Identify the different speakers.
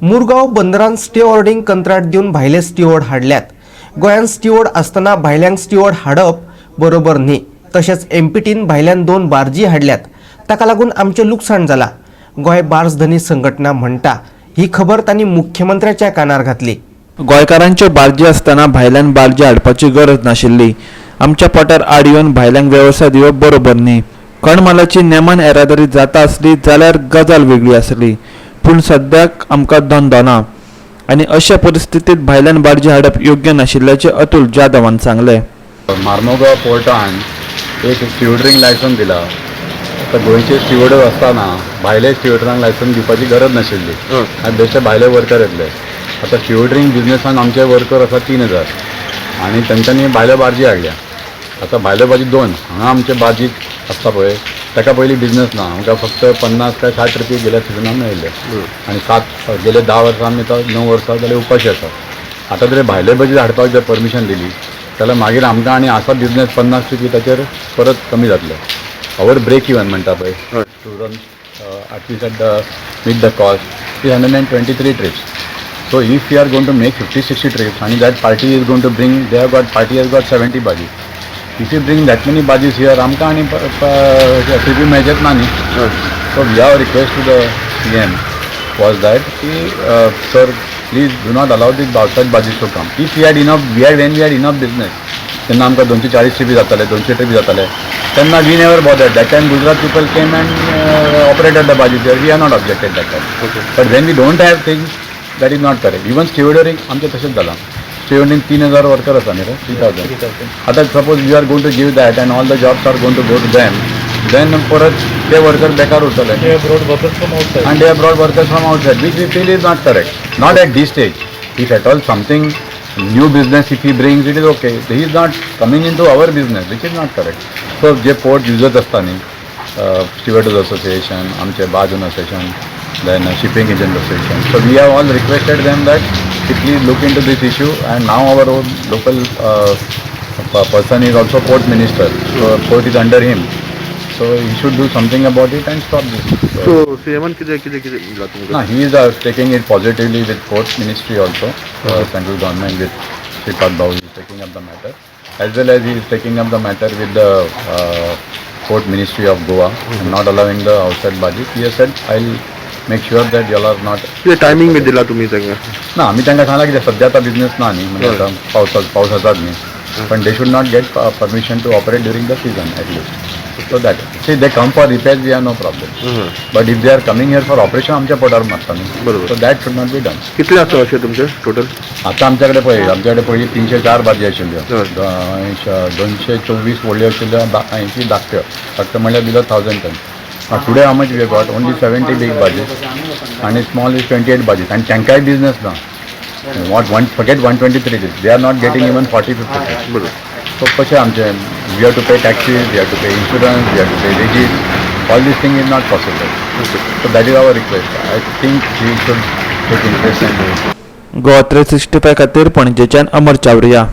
Speaker 1: मुरगांव बंदरान स्टेवॉर्डिंग कंत्राट दिवन भायले स्टिवॉर्ड हाडल्यात. गोंयांत स्टिवॉर्ड आसतना भायल्यांक स्टिवॉर्ड हाडप बरोबर न्ही. तशेंच एमपीटीन भायल्यान 2 बार्जी हाडल्यात. ताका लागून आमचें लुकसाण जालां. गोंय बार्ज धनी संघटना म्हणटा ही खबर तांणी मुख्यमंत्र्याच्या कानार घातली.
Speaker 2: गोंयकारांच्यो बार्जी आसतना भायल्यान बार्जी हाडपाची गरज नाशिल्ली. आमच्या पोटार आड येवन भायल्यांक वेवसाय दिवप बरोबर न्ही. कणमालाची नेमान येरादारी जाता आसली जाल्यार गजाल वेगळी आसली, पूण सद्याक आमकां धंदो ना आनी अशा परिस्थितीत भायल्यान बार्जी हाडप योग्य नाशिल्ल्याचें अतुल जाधवान सांगलें.
Speaker 3: मार्मोगांव पोर्टान एक स्टिवडरींग लायसन दिला. आतां गोंयचे स्टिवडर्स आसतना भायले स्टिवडरांक लायसन दिवपाची गरज नाशिल्ली. आनी बेश्टे भायले वर्कर येतले. आतां स्टिवडरींग बिजनेसान आमचे वर्कर आसा 3000 आनी तांच्यांनी भायले बार्जी हाडल्या. आतां भायले बार्जी 2 हांगा आमचे बार्जी आसता पळय ताका पयलीं बिजनेस ना. आमकां फक्त 50 काय 60 रुपये गेल्या सिजनान मेळिल्ले आनी गेले 10 वर्सां आमी 9 वर्सां जाल्यार उपाशी आसा. आतां जर भायले बार्जी हाडपाक जर परमिशन दिली जाल्यार मागीर आमकां आनी आसा बिजनेस 50 रुपये ताचेर परत कमी जातले. अवर ब्रेक इवन म्हणटा पळय to run at least at the with the cost 323 trips. So if we are going to make 50-60 trips and that party is going to bring, party has got 70 bajis. If you bring that many bajis here, amka ani CP measure nani. So we have a request to the CM was that sir, please do not allow these outside bajis to come. If we had when we had enough business, then amka 240 trips जातले, 200 trips जातले. Then we never bothered. That time Gujarat people came and operated the bajis there. We are not objected that time. Okay. But when we don't have things, that is not correct. Even स्टिवडरिंग आमचे तशेंच जाला. स्टिवडरिंग 3000 worker आसा न्ही रे 3000. आतां suppose we are going to give that and all the jobs are going to go to them, then परत ते worker बेकार उरतले. And they are brought workers from outside which we feel is not correct. Not at this stage. If at all something new business if he brings it is okay. He is not coming in to our business which is not correct. So जे port users आसता न्ही, स्टिवर्डर्स association, आमचे बाजून association, then shipping agent association. So we have all requested them that please look into this issue, and now our own local person is also port minister. So port is under him. So he should do something about it and stop this.
Speaker 4: So CM
Speaker 3: no, he is taking it positively with port ministry also. Central government with Shripad Babu is taking up the matter, as well as he is taking up the matter with the port ministry of Goa and not allowing the outside budget. He has said I'll make sure that you all are not.
Speaker 4: किती timing बी दिला तुम्ही तांकां?
Speaker 3: ना आमी तांकां सांगला की सद्या आतां बिजनेस ना न्ही, म्हणजे आतां पावस आसात न्ही, पण they should not get permission to operate during the season at least. So that see they come for repair we have no problem. But if they are coming here for operation आमच्या पोटार मारता न्ही.
Speaker 4: बरोबर.
Speaker 3: So that should not be done.
Speaker 4: कितले आसा अशे तुमचे total?
Speaker 3: आतां आमच्याकडे पळय 304 बाजी आशिल्ल्यो, 224 व्हडल्यो आशिल्ल्यो, 80 धाकट्यो. फक्त म्हणल्यार below 1000 ton. Today how much we have got? Only 70 big budgets and small is 28 budgets, and Chankai business now. Forget 123 days. They are not getting even 40-50 days. So we have to pay taxes, we have to pay insurance, we have to pay wages. All these things is not possible. So that is our request. I think we should take interest in this.
Speaker 2: Goa 365 खातीर पणजेच्यान अमर चावरिया.